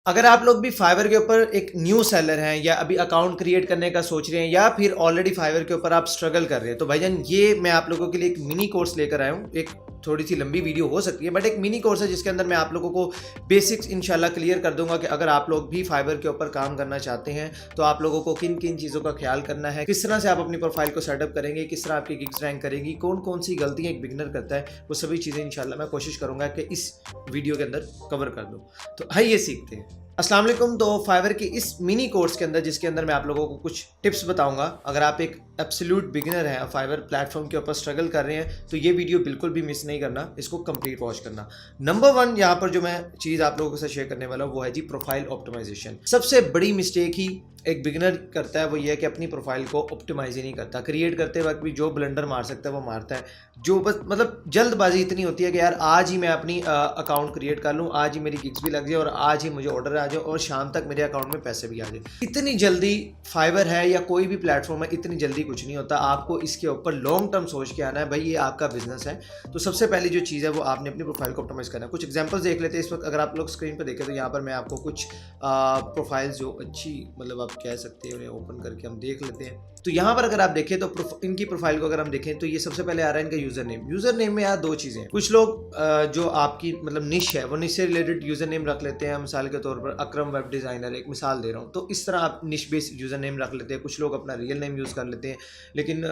अगर आप लोग भी फाइवर के ऊपर एक न्यू सेलर हैं या अभी अकाउंट क्रिएट करने का सोच रहे हैं या फिर ऑलरेडी फाइवर के ऊपर आप स्ट्रगल कर रहे हैं, तो भाईजान ये मैं आप लोगों के लिए एक मिनी कोर्स लेकर आया हूँ। एक थोड़ी सी लंबी वीडियो हो सकती है बट एक मिनी कोर्स है जिसके अंदर मैं आप लोगों को बेसिक्स इंशाल्लाह क्लियर कर दूंगा कि अगर आप लोग भी फाइवर के ऊपर काम करना चाहते हैं तो आप लोगों को किन किन चीज़ों का ख्याल करना है, किस तरह से आप अपनी प्रोफाइल को सेटअप करेंगे, किस तरह आपकी गिग्स रैंक करेंगी, कौन कौन सी गलतियाँ एक बिगनर करता है, वो सभी चीज़ें इंशाल्लाह मैं कोशिश करूंगा कि इस वीडियो के अंदर कवर कर दूँ। तो आइए सीखते हैं। अस्सलाम वालेकुम। तो फाइवर के इस मिनी कोर्स के अंदर जिसके अंदर मैं आप लोगों को कुछ टिप्स बताऊंगा, अगर आप एक एब्सोल्यूट बिगिनर हैं फाइवर प्लेटफॉर्म के ऊपर स्ट्रगल कर रहे हैं तो ये वीडियो बिल्कुल भी मिस नहीं करना, इसको कंप्लीट वॉच करना। नंबर 1 यहाँ पर जो मैं चीज़ आप लोगों के साथ शेयर करने वाला हूँ वो है जी प्रोफाइल ऑप्टिमाइजेशन। सबसे बड़ी मिस्टेक ही एक बिगिनर करता है वो ये है कि अपनी प्रोफाइल को ऑप्टिमाइज ही नहीं करता। क्रिएट करते वक्त भी जो ब्लंडर मार सकता है वो मारता है। जो बस मतलब जल्दबाजी इतनी होती है कि यार आज ही मैं अपनी अकाउंट क्रिएट कर लूँ, आज ही मेरी गिग्स भी लग जाए और आज ही मुझे ऑर्डर आ जाए और शाम तक मेरे अकाउंट में पैसे भी आ जाए। इतनी जल्दी फाइवर है या कोई भी प्लेटफॉर्म है, इतनी जल्दी कुछ नहीं होता। आपको इसके ऊपर लॉन्ग टर्म सोच के आना है, भाई ये आपका बिजनेस है। तो सबसे पहली जो चीज़ है वो आपने अपनी प्रोफाइल को ऑप्टिमाइज करना है। कुछ एग्जांपल्स देख लेते हैं इस वक्त। अगर आप लोग स्क्रीन पर देखें तो यहाँ पर मैं आपको कुछ प्रोफाइल्स जो अच्छी मतलब आप कह सकते हैं उन्हें ओपन करके हम देख लेते हैं। तो यहाँ पर अगर आप देखें तो इनकी प्रोफाइल को अगर हम देखें तो ये सबसे पहले आ रहा है इनका यूजर नेम। यूजर नेम में यार दो चीज़ें हैं। कुछ लोग जो आपकी मतलब निश है वो निश से रिलेटेड यूजर नेम रख लेते हैं। मिसाल के तौर पर अकरम वेब डिज़ाइनर, एक मिसाल दे रहा हूँ, तो इस तरह आप निश बेस्ड यूजर नेम रख लेते हैं। कुछ लोग अपना रियल नेम यूज़ कर लेते हैं, लेकिन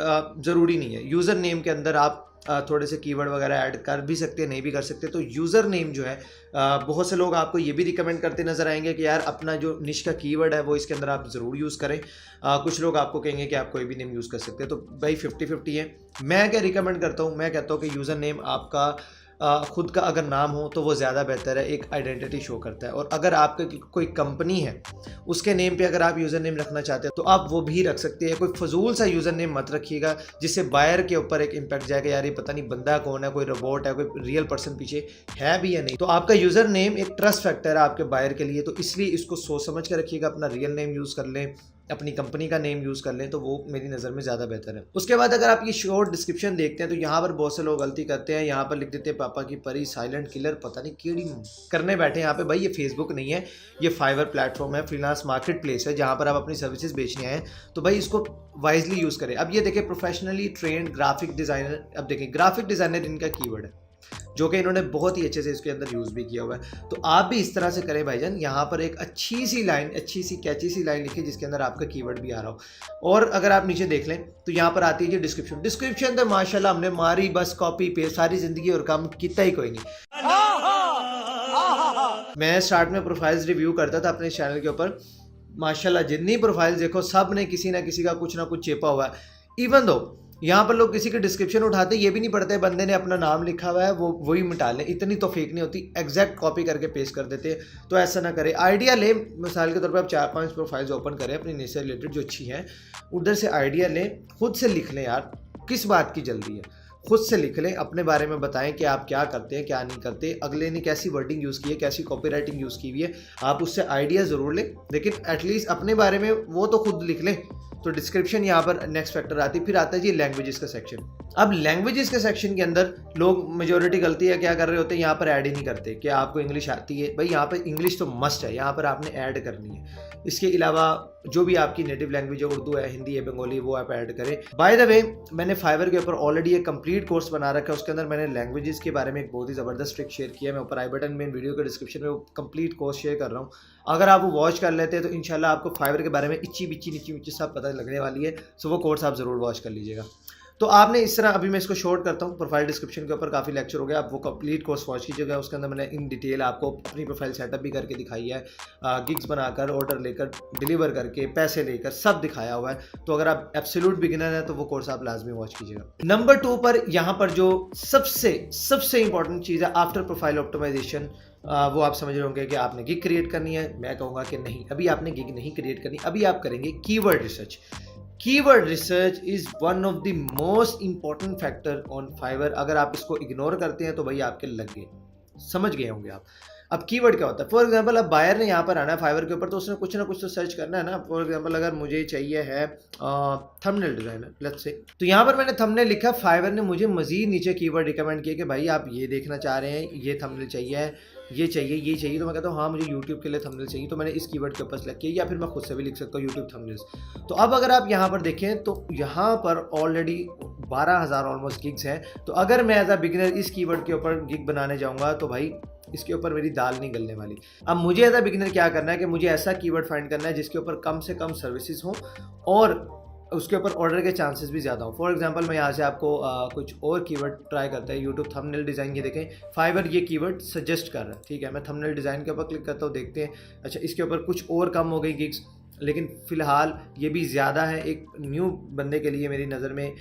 ज़रूरी नहीं है। यूज़र नेम के अंदर आप थोड़े से कीवर्ड वगैरह ऐड कर भी सकते हैं, नहीं भी कर सकते। तो यूज़र नेम जो है बहुत से लोग आपको ये भी रिकमेंड करते नजर आएंगे कि यार अपना जो निश का कीवर्ड है वो इसके अंदर आप ज़रूर यूज़ करें। कुछ लोग आपको कहेंगे कि आप कोई भी नेम यूज़ कर सकते हैं। तो भाई 50-50 है। मैं क्या रिकमेंड करता हूँ, मैं कहता हूँ कि यूज़र नेम आपका खुद का अगर नाम हो तो वो ज़्यादा बेहतर है, एक आइडेंटिटी शो करता है। और अगर आपकी कोई कंपनी है उसके नेम पे अगर आप यूज़र नेम रखना चाहते हैं तो आप वो भी रख सकते हैं। कोई फजूल सा यूज़र नेम मत रखिएगा जिससे बायर के ऊपर एक इम्पैक्ट जाएगा, यार ये पता नहीं बंदा कौन है, कोई रोबोट है, कोई रियल पर्सन पीछे है भी या नहीं। तो आपका यूज़र नेम एक ट्रस्ट फैक्टर है आपके बायर के लिए, तो इसलिए इसको सोच समझ कर रखिएगा। अपना रियल नेम यूज़ कर लें, अपनी कंपनी का नेम यूज़ कर लें, तो वो मेरी नज़र में ज़्यादा बेहतर है। उसके बाद अगर आप ये शॉर्ट डिस्क्रिप्शन देखते हैं तो यहाँ पर बहुत से लोग गलती करते हैं। यहाँ पर लिख देते हैं पापा की परी, साइलेंट किलर, पता नहीं केड़ी करने बैठे यहाँ पे। भाई ये फेसबुक नहीं है, ये फाइवर प्लेटफॉर्म है, फ्रीलांस मार्केट प्लेस है जहाँ पर आप अपनी सर्विसेज बेचने आए। तो भाई इसको वाइजली यूज़ करें। अब ये देखें प्रोफेशनली ट्रेंड ग्राफिक डिज़ाइनर। अब देखें ग्राफिक डिज़ाइनर इनका कीवर्ड है जो कि इन्होंने बहुत ही अच्छे से इसके अंदर यूज़ भी किया हुआ है। तो आप भी इस तरह से करें भाईजान। यहाँ पर एक अच्छी सी लाइन, अच्छी सी कैची सी लाइन लिखिए जिसके अंदर आपका कीवर्ड भी आ रहा हो। और अगर आप नीचे देख लें तो यहाँ पर आती है जी डिस्क्रिप्शन। डिस्क्रिप्शन तो माशाल्लाह हमने मारी बस कॉपी पेस्ट सारी जिंदगी और काम कितना ही कोई नहीं। मैं स्टार्ट में प्रोफाइल्स रिव्यू करता था अपने चैनल के ऊपर, माशाल्लाह जितनी प्रोफाइल्स देखो सब ने किसी ना किसी का कुछ ना कुछ चेपा हुआ है। इवन दो यहाँ पर लोग किसी के डिस्क्रिप्शन उठाते ये भी नहीं पढ़ते बंदे ने अपना नाम लिखा हुआ है, वो वही मिटा लें। इतनी तो फेक नहीं होती, एग्जैक्ट कॉपी करके पेस्ट कर देते हैं। तो ऐसा ना करें। आइडिया लें, मिसाल के तौर पर आप 4-5 प्रोफाइल्स ओपन करें अपनी निश से रिलेटेड जो अच्छी हैं, उधर से आइडिया लें, खुद से लिख लें। यार किस बात की जल्दी है, खुद से लिख लें, अपने बारे में बताएं कि आप क्या करते हैं क्या नहीं करते, अगले ने कैसी वर्डिंग यूज़ की है, कैसी कॉपी राइटिंग यूज़ की हुई है। आप उससे आइडिया ज़रूर लें, लेकिन एटलीस्ट अपने बारे में वो तो खुद लिख लें। तो डिस्क्रिप्शन यहाँ पर नेक्स्ट फैक्टर आती है। फिर आता है जी लैंग्वेजेस का सेक्शन। अब लैंग्वेजेस के सेक्शन के अंदर लोग मेजोरिटी गलती है क्या कर रहे होते हैं, यहाँ पर ऐड ही नहीं करते कि आपको इंग्लिश आती है। भाई यहाँ पर इंग्लिश तो मस्ट है, यहाँ पर आपने ऐड करनी है। इसके अलावा जो भी आपकी नेटिव लैंग्वेज है, उर्दू है, हिंदी है, बंगाली, वो आप ऐड करें। बाय द वे मैंने फाइवर के ऊपर ऑलरेडी एक कंप्लीट कोर्स बना रखा है, उसके अंदर मैंने लैंग्वेजेस के बारे में एक बहुत ही ज़बरदस्त ट्रिक शेयर किया है। मैं ऊपर आई बटन में वीडियो के डिस्क्रिप्शन में वो कंप्लीट कोर्स शेयर कर रहा हूँ। अगर आप वो वॉच कर लेते हैं तो इंशाल्लाह आपको फाइवर के बारे में इच्ची बिच्ची नीची बिच्ची सब पता लगने वाली है। सो वो कोर्स आप ज़रूर वॉच कर लीजिएगा। तो आपने इस तरह, अभी मैं इसको शॉर्ट करता हूँ, प्रोफाइल डिस्क्रिप्शन के ऊपर काफ़ी लेक्चर हो गया, आप वो कंप्लीट कोर्स वॉच कीजिएगा। उसके अंदर मैंने इन डिटेल आपको अपनी प्रोफाइल सेटअप भी करके दिखाई है, गिग्स बनाकर, ऑर्डर लेकर, डिलीवर करके, पैसे लेकर, सब दिखाया हुआ है। तो अगर आप एब्सोल्यूट बिगिनर हैं तो वो कोर्स आप लाजमी वॉच कीजिएगा। नंबर 2 पर यहाँ पर जो सबसे इंपॉर्टेंट चीज़ है आफ्टर प्रोफाइल ऑप्टिमाइजेशन, वो आप समझ रहे होंगे कि आपने गिग क्रिएट करनी है। मैं कहूँगा कि नहीं, अभी आपने गिग नहीं क्रिएट करनी, अभी आप करेंगे keyword research. Keyword research is one of the most important factor on Fiverr. अगर आप इसको इग्नोर करते हैं तो भाई आपके लग गए, समझ गए होंगे आप। अब कीवर्ड क्या होता है? फॉर एग्जांपल अब बायर ने यहाँ पर आना है फाइवर के ऊपर, तो उसने कुछ ना कुछ तो सर्च करना है ना। फॉर एग्जांपल अगर मुझे चाहिए है थंबनेल डिज़ाइनर, लेट्स से, तो यहाँ पर मैंने थंबनेल लिखा, फाइवर ने मुझे मजीद नीचे कीवर्ड रिकमेंड किया कि भाई आप ये देखना चाह रहे हैं, ये थंबनेल चाहिए है, ये चाहिए, तो मैं कहता हूँ हाँ मुझे यूट्यूब के लिए थंबनेल चाहिए, तो मैंने इस कीवर्ड के ऊपर सेलेक्ट किया, या फिर मैं खुद से भी लिख सकता हूँ यूट्यूब थंबनेल्स। तो अब अगर आप यहाँ पर देखें तो यहाँ पर ऑलरेडी 12,000 ऑलमोस्ट गिग्स हैं। तो अगर मैं एज अ बिगिनर इस कीवर्ड के ऊपर गिग बनाने जाऊँगा तो भाई इसके ऊपर मेरी दाल नहीं गलने वाली। अब मुझे एज अ बिगिनर क्या करना है कि मुझे ऐसा कीवर्ड फाइंड करना है जिसके ऊपर कम से कम सर्विसेज हों और उसके ऊपर ऑर्डर के चांसेस भी ज़्यादा हो। फॉर एग्जांपल मैं यहाँ से आपको कुछ और कीवर्ड ट्राई करता है। यूट्यूब थंबनेल डिज़ाइन, ये देखें फाइवर ये कीवर्ड सजेस्ट कर रहा है, ठीक है। मैं थंबनेल डिज़ाइन के ऊपर क्लिक करता हूँ, देखते हैं। अच्छा, इसके ऊपर कुछ और कम हो गई गिग्स, लेकिन फ़िलहाल ये भी ज़्यादा है एक न्यू बंदे के लिए मेरी नज़र में।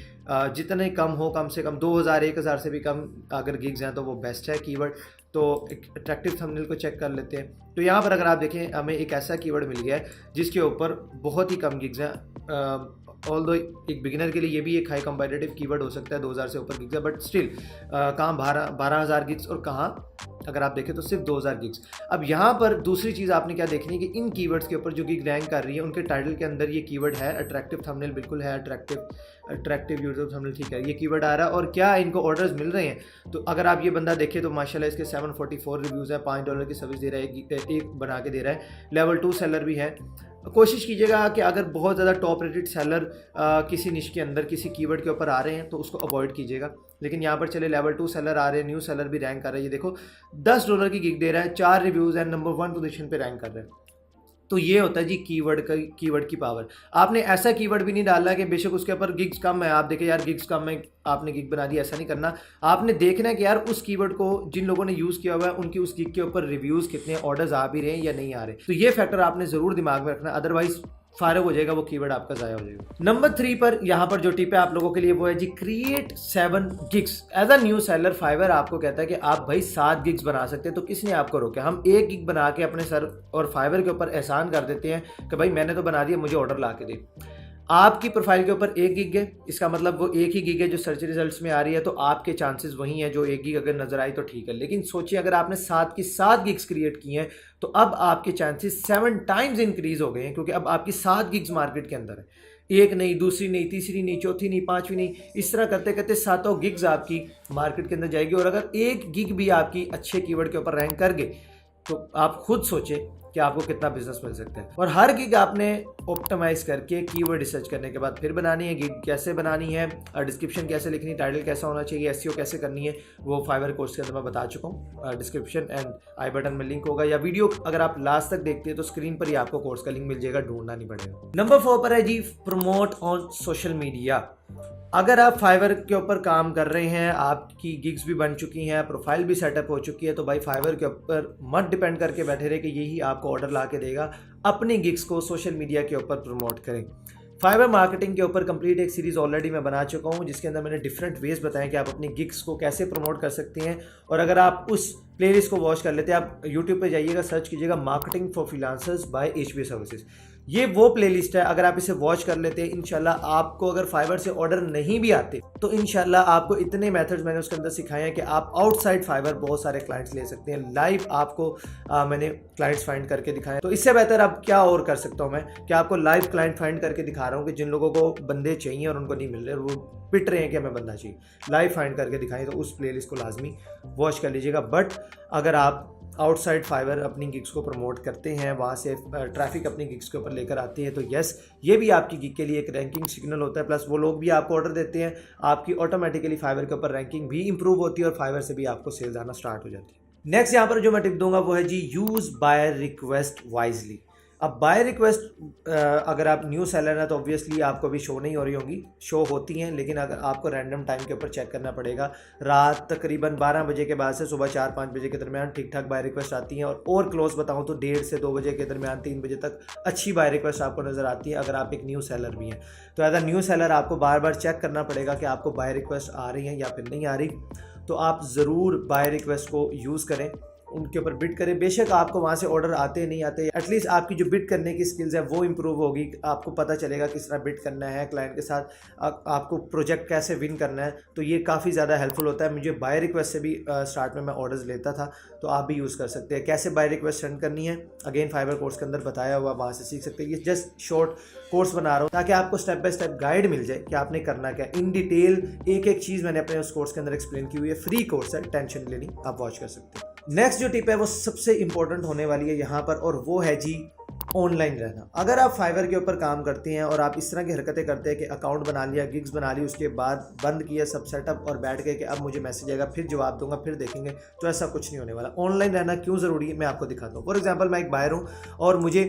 जितने कम हो, कम से कम 2000 1000 से भी कम अगर गिग्स हैं तो वो बेस्ट है कीवर्ड। तो एक अट्रैक्टिव थंबनेल को चेक कर लेते हैं। तो यहाँ पर अगर आप देखें हमें एक ऐसा कीवर्ड मिल गया है जिसके ऊपर बहुत ही कम गिग्स हैं। ऑल्दो एक बिगिनर के लिए ये भी एक हाई कम्पिटिटिव कीवर्ड हो सकता है, 2000 से ऊपर गिग्स है, बट स्टिल कहाँ 12,000 गिग्स और कहाँ अगर आप देखें तो सिर्फ 2000 गिग्स। अब यहाँ पर दूसरी चीज़ आपने क्या देखनी है कि इन कीवर्ड्स के ऊपर जो गिग रैंक कर रही है उनके टाइटल के अंदर ये कीवर्ड है। अट्रैक्टिव थंबनेल बिल्कुल है, अट्रैक्टिव यूट्यूब थंबनेल, ठीक है, ये कीवर्ड आ रहा है। और क्या इनको ऑर्डर्स मिल रहे हैं? तो अगर आप ये बंदा देखें तो माशाल्लाह इसके 744 रिव्यूज़ है, $5 की सर्विस दे रहा है, एक बना के दे रहा है, लेवल 2 सेलर भी है। कोशिश कीजिएगा कि अगर बहुत ज़्यादा टॉप रेटेड सेलर किसी निश के अंदर किसी कीवर्ड के ऊपर आ रहे हैं तो उसको अवॉइड कीजिएगा। लेकिन यहाँ पर चले लेवल 2 सेलर आ रहे हैं, न्यू सेलर भी रैंक कर रहा है। ये देखो $10 की गिग दे रहा है, 4 रिव्यूज़ है, नंबर 1 पोजीशन पे रैंक कर रहा है। तो ये होता है जी कीवर्ड की पावर। आपने ऐसा कीवर्ड भी नहीं डालना कि बेशक उसके ऊपर गिग्स कम है, आप देखें यार गिग्स कम है, आपने गिग बना दी, ऐसा नहीं करना। आपने देखना है कि यार उस कीवर्ड को जिन लोगों ने यूज़ किया हुआ है उनकी उस गिग के ऊपर रिव्यूज़ कितने, ऑर्डर्स आ भी रहे हैं या नहीं आ रहे। तो ये फैक्टर आपने ज़रूर दिमाग में रखना, अदरवाइज फारग हो जाएगा, वो कीवर्ड आपका ज़ाया हो जाएगा। नंबर 3 पर यहाँ पर जो टिप है आप लोगों के लिए वो है जी create 7 gigs. As a new seller Fiverr आपको कहता है कि आप भाई 7 गिग्स बना सकते हैं। तो किसने आपको रोका? हम 1 गिग बना के अपने सर और फाइवर के ऊपर एहसान कर देते हैं कि भाई मैंने तो बना दिया, मुझे ऑर्डर ला के दे। आपकी प्रोफाइल के ऊपर 1 गिग है, इसका मतलब वो एक ही गिग है जो सर्च रिजल्ट्स में आ रही है, तो आपके चांसेस वही हैं। जो 1 गिग अगर नजर आई तो ठीक है, लेकिन सोचिए अगर आपने 7 की 7 गिग्स क्रिएट की हैं तो अब आपके चांसेस 7 टाइम्स इंक्रीज हो गए हैं, क्योंकि अब आपकी 7 गिग्स मार्केट के अंदर है। एक नहीं, दूसरी नहीं, तीसरी नहीं, चौथी नहीं, पांचवी नहीं, इस तरह करते करते 7 गिग्स आपकी मार्केट के अंदर जाएगी। और अगर 1 गिग भी आपकी अच्छे कीवर्ड के ऊपर रैंक कर गए तो आप खुद सोचें कि आपको कितना बिजनेस मिल सकता है। और हर गिग आपने ऑप्टिमाइज करके कीवर्ड रिसर्च करने के बाद फिर बनानी है। गिग कैसे बनानी है, डिस्क्रिप्शन कैसे लिखनी, टाइटल कैसा होना चाहिए, एसईओ कैसे करनी है, वो फाइवर कोर्स के अंदर मैं बता चुका हूँ। डिस्क्रिप्शन एंड आई बटन में लिंक होगा, या वीडियो अगर आप लास्ट तक देखते हैं तो स्क्रीन पर ही आपको कोर्स का लिंक मिल जाएगा, ढूंढना नहीं पड़ेगा। नंबर 4 पर है जी प्रमोट ऑन सोशल मीडिया। अगर आप फाइवर के ऊपर काम कर रहे हैं, आपकी गिग्स भी बन चुकी हैं, प्रोफाइल भी सेटअप हो चुकी है, तो भाई फाइवर के ऊपर मत डिपेंड करके बैठे रहे कि यही आपको ऑर्डर ला के देगा। अपनी गिग्स को सोशल मीडिया के ऊपर प्रमोट करें। फाइवर मार्केटिंग के ऊपर कंप्लीट एक सीरीज़ ऑलरेडी मैं बना चुका हूँ, जिसके अंदर मैंने डिफरेंट वेज बताएं कि आप अपनी गिग्स को कैसे प्रमोट कर सकते हैं। और अगर आप उस प्लेलिस्ट को वॉच कर लेते हैं, आप यूट्यूब पे जाइएगा, सर्च कीजिएगा marketing for freelancers by HBA services. ये वो प्लेलिस्ट है, अगर आप इसे वॉच कर लेते हैं इंशाल्लाह आपको अगर फाइवर से ऑर्डर नहीं भी आते तो इंशाल्लाह आपको इतने मेथड्स मैंने उसके अंदर सिखाए हैं कि आप आउटसाइड फाइवर बहुत सारे क्लाइंट्स ले सकते हैं। लाइव आपको मैंने क्लाइंट्स फाइंड करके दिखाए। तो इससे बेहतर अब क्या और कर सकता हूँ मैं कि आपको लाइव क्लाइंट फाइंड करके दिखा रहा हूँ कि जिन लोगों को बंदे चाहिए और उनको नहीं मिल रहे, वो पिट रहे हैं कि हमें बंदा चाहिए, लाइव फाइंड करके दिखाएं। तो उस प्लेलिस्ट को लाजमी वॉच कर लीजिएगा। बट अगर आप आउटसाइड फाइवर अपनी गिग्स को प्रमोट करते हैं, वहाँ से ट्रैफिक अपनी गिग्स के ऊपर लेकर आते हैं, तो यस ये भी आपकी गिग के लिए एक रैंकिंग सिग्नल होता है। प्लस वो लोग भी आपको ऑर्डर देते हैं, आपकी ऑटोमेटिकली फाइवर के ऊपर रैंकिंग भी इंप्रूव होती है और फाइवर से भी आपको सेल्स आना स्टार्ट हो जाती है। नेक्स्ट यहाँ पर जो मैं टिप दूंगा वो है जी यूज़ बायर रिक्वेस्ट वाइजली। अब बाय रिक्वेस्ट अगर आप न्यू सेलर हैं तो ऑब्वियसली आपको भी शो नहीं हो रही होंगी, शो होती हैं, लेकिन अगर आपको रैंडम टाइम के ऊपर चेक करना पड़ेगा। रात तकरीबन 12 बजे के बाद से सुबह 4-5 बजे के दरमियान ठीक ठाक बाय रिक्वेस्ट आती हैं, और क्लोज बताऊं तो 1:30 से 2 बजे के दरमियान 3 बजे तक अच्छी बाय रिक्वेस्ट आपको नज़र आती है अगर आप एक न्यू सेलर भी हैं। तो एज अ न्यू सेलर आपको बार बार चेक करना पड़ेगा कि आपको बाय रिक्वेस्ट आ रही हैं या फिर नहीं आ रही। तो आप ज़रूर बाय रिक्वेस्ट को यूज़ करें, उनके ऊपर बिड करें। बेशक आपको वहाँ से ऑर्डर आते नहीं आते, एटलीस्ट आपकी जो बिड करने की स्किल्स है वो इंप्रूव होगी। आपको पता चलेगा किस तरह बिड करना है क्लाइंट के साथ, आपको प्रोजेक्ट कैसे विन करना है। तो ये काफ़ी ज़्यादा हेल्पफुल होता है। मुझे बाय रिक्वेस्ट से भी स्टार्ट में मैं ऑर्डर्स लेता था, तो आप भी यूज़ कर सकते हैं। कैसे बाय रिक्वेस्ट सेंड करनी है अगेन फाइवर कोर्स के अंदर बताया हुआ, वहाँ से सीख सकते हैं। ये जस्ट शॉर्ट कोर्स बना रहा हूँ ताकि आपको स्टेप बाय स्टेप गाइड मिल जाए कि आपने करना क्या। इन डिटेल एक एक चीज़ मैंने अपने उस कोर्स के अंदर एक्सप्लेन की हुई है। फ्री कोर्स है, टेंशन लेनी, आप वॉच कर सकते हैं। नेक्स्ट जो टिप है वो सबसे इंपॉर्टेंट होने वाली है यहाँ पर, और वो है जी ऑनलाइन रहना। अगर आप फाइवर के ऊपर काम करते हैं और आप इस तरह की हरकतें करते हैं कि अकाउंट बना लिया, गिग्स बना ली, उसके बाद बंद किया सब सेटअप और बैठ गए कि अब मुझे मैसेज आएगा फिर जवाब दूंगा फिर देखेंगे, तो ऐसा कुछ नहीं होने वाला। ऑनलाइन रहना क्यों ज़रूरी है मैं आपको दिखाता हूँ। फॉर एग्जाम्पल मैं एक बायर हूँ और मुझे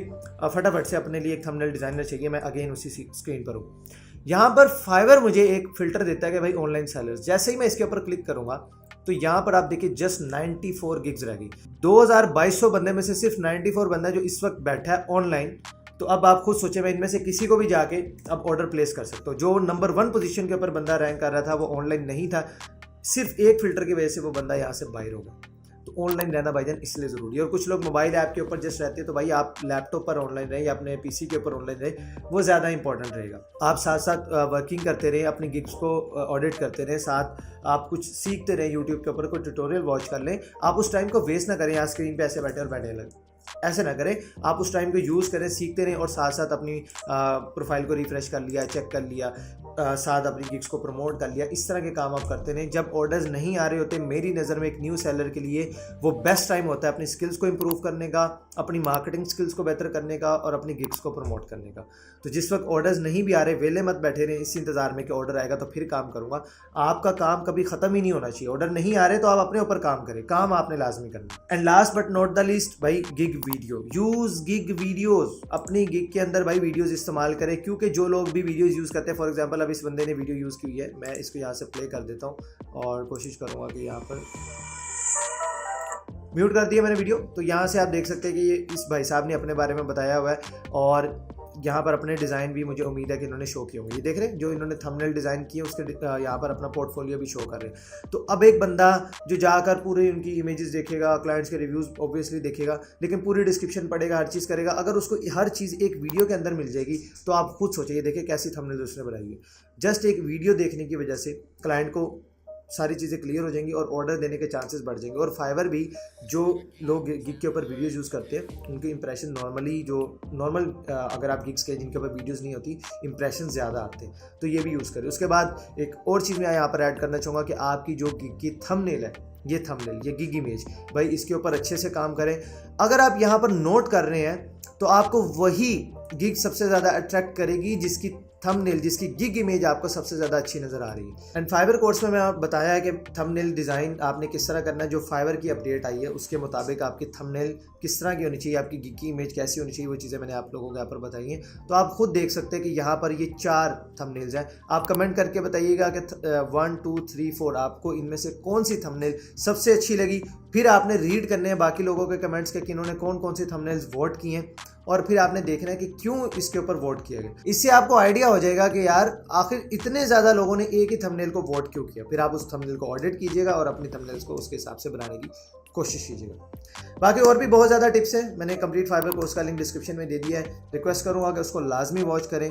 फटाफट से अपने लिए एक थंबनेल डिज़ाइनर चाहिए, मैं अगेन उसी स्क्रीन पर हूँ। यहाँ पर फाइवर मुझे एक फ़िल्टर देता है कि भाई ऑनलाइन सेलर्स, जैसे ही मैं इसके ऊपर क्लिक करूँगा तो यहाँ पर आप देखिए जस्ट 94 गिग्स रह गई। 2200 बंदे में से सिर्फ 94 बंदा जो इस वक्त बैठा है ऑनलाइन। तो अब आप खुद सोचें, मैं इनमें से किसी को भी जाके अब ऑर्डर प्लेस कर सकता हूँ। जो नंबर 1 पोजीशन के ऊपर बंदा रैंक कर रहा था वो ऑनलाइन नहीं था, सिर्फ एक फिल्टर की वजह से वो बंदा यहाँ से बाहर होगा। तो ऑनलाइन रहना भाईजान इसलिए ज़रूरी है। और कुछ लोग मोबाइल ऐप के ऊपर जस्ट रहते हैं, तो भाई आप लैपटॉप पर ऑनलाइन रहे या अपने पीसी के ऊपर ऑनलाइन रहे, वो ज़्यादा इंपॉर्टेंट रहेगा। आप साथ साथ वर्किंग करते रहें, अपनी गिग्स को ऑडिट करते रहें, साथ आप कुछ सीखते रहें, यूट्यूब के ऊपर कोई ट्यूटोरियल वॉच कर लें। आप उस टाइम को वेस्ट ना करें यहाँ स्क्रीन पे ऐसे बैठे और बैठे लगे, ऐसे ना करें। आप उस टाइम को यूज़ करें, सीखते रहें और साथ साथ अपनी प्रोफाइल को रिफ्रेश कर लिया, चेक कर लिया, साथ अपनी गिग्स को प्रमोट कर लिया। इस तरह के काम आप करते रहें। जब ऑर्डर्स नहीं आ रहे होते, मेरी नज़र में एक न्यू सेलर के लिए वो बेस्ट टाइम होता है अपनी स्किल्स को इम्प्रूव करने का, अपनी मार्केटिंग स्किल्स को बेहतर करने का और अपनी गिग्स को प्रमोट करने का। तो जिस वक्त ऑर्डर्स नहीं भी आ रहे, वेले मत बैठे रहें इस इंतज़ार में कि ऑर्डर आएगा तो फिर काम करूँगा। आपका काम कभी ख़त्म ही नहीं होना चाहिए। ऑर्डर नहीं आ रहे तो आप अपने ऊपर काम करें, काम आपने लाजमी करना। And last but not the least भाई, gig video, use gig videos. अपनी गिग के अंदर भाई वीडियोज़ इस्तेमाल करें, क्योंकि जो लोग भी वीडियोज़ यूज़ करते हैं, फॉर एग्जाम्पल अब इस बंदे ने वीडियो यूज़ की है, मैं इसको यहाँ से प्ले कर देता हूँ और कोशिश करूँगा कि यहाँ पर म्यूट कर दिया मैंने वीडियो। तो यहाँ से आप देख सकते हैं कि ये इस भाई साहब ने अपने बारे में बताया हुआ है और यहाँ पर अपने डिज़ाइन भी मुझे उम्मीद है कि इन्होंने शो किए होंगे। ये देख रहे हैं जो इन्होंने थंबनेल डिज़ाइन किए उसके यहाँ पर अपना पोर्टफोलियो भी शो कर रहे हैं। तो अब एक बंदा जो जाकर पूरे उनकी इमेजेस देखेगा, क्लाइंट्स के रिव्यूज़ ऑब्वियसली देखेगा, लेकिन पूरी डिस्क्रिप्शन पढ़ेगा, हर चीज़ करेगा, अगर उसको हर चीज़ एक वीडियो के अंदर मिल जाएगी तो आप खुद सोचिए, देखिए कैसी थंबनेल उसने बनाई है। जस्ट एक वीडियो देखने की वजह से क्लाइंट को सारी चीज़ें क्लियर हो जाएंगी और ऑर्डर देने के चांसेस बढ़ जाएंगे। और फाइवर भी जो लोग गिग के ऊपर वीडियोस यूज़ करते हैं उनके इंप्रेशन नॉर्मली जो नॉर्मल अगर आप गिग्स के जिनके ऊपर वीडियोस नहीं होती इंप्रेशन ज़्यादा आते हैं, तो ये भी यूज़ करें। उसके बाद एक और चीज़ मैं यहाँ पर ऐड करना चाहूँगा कि आपकी जो गिग की थंबनेल है, ये थंबनेल, ये गिग इमेज, भाई इसके ऊपर अच्छे से काम करें। अगर आप यहाँ पर नोट कर रहे हैं तो आपको वही गिग सबसे ज़्यादा अट्रैक्ट करेगी जिसकी थंबनेल, जिसकी गिग इमेज आपको सबसे ज़्यादा अच्छी नज़र आ रही है। एंड फाइवर कोर्स में मैं बताया है कि थंबनेल डिज़ाइन आपने किस तरह करना है। जो फाइवर की अपडेट आई है उसके मुताबिक आपकी थंबनेल किस तरह की होनी चाहिए, आपकी गिग की इमेज कैसी होनी चाहिए, वो चीज़ें मैंने आप लोगों को यहाँ पर बताई हैं। तो आप खुद देख सकते हैं कि यहाँ पर ये 4 थंबनेल्स हैं। आप कमेंट करके बताइएगा कि 1 2 3 4 आपको इनमें से कौन सी थंबनेल सबसे अच्छी लगी। फिर आपने रीड करने हैं बाकी लोगों के कमेंट्स के कि इन्होंने कौन कौन सी थंबनेल्स वोट की हैं, और फिर आपने देखना है कि क्यों इसके ऊपर वोट किया गया। इससे आपको आइडिया हो जाएगा कि यार आखिर इतने ज़्यादा लोगों ने एक ही थंबनेल को वोट क्यों किया। फिर आप उस थंबनेल को ऑडिट कीजिएगा और अपनी थंबनेल्स को उसके हिसाब से बनाने की कोशिश कीजिएगा। बाकी और भी बहुत ज़्यादा टिप्स हैं, मैंने कंप्लीट फाइवर कोर्स का लिंक डिस्क्रिप्शन में दे दिया है। रिक्वेस्ट करूँगा कि उसको लाजमी वॉच करें।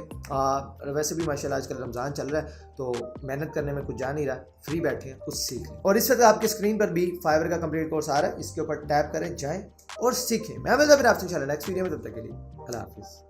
वैसे भी माशाल्लाह आजकल रमज़ान चल रहा है तो मेहनत करने में कुछ जा नहीं रहा, फ्री बैठे हैं कुछ सीख लें। और इस वक्त आपकी स्क्रीन पर भी फाइवर का कंप्लीट कोर्स आ रहा है, इसके ऊपर टैप करें, जाएँ और सीखें। मैं मिलता फिर आपसे इंशाल्लाह नेक्स्ट वीडियो में, तब तक के लिए अल्लाह हाफिज़।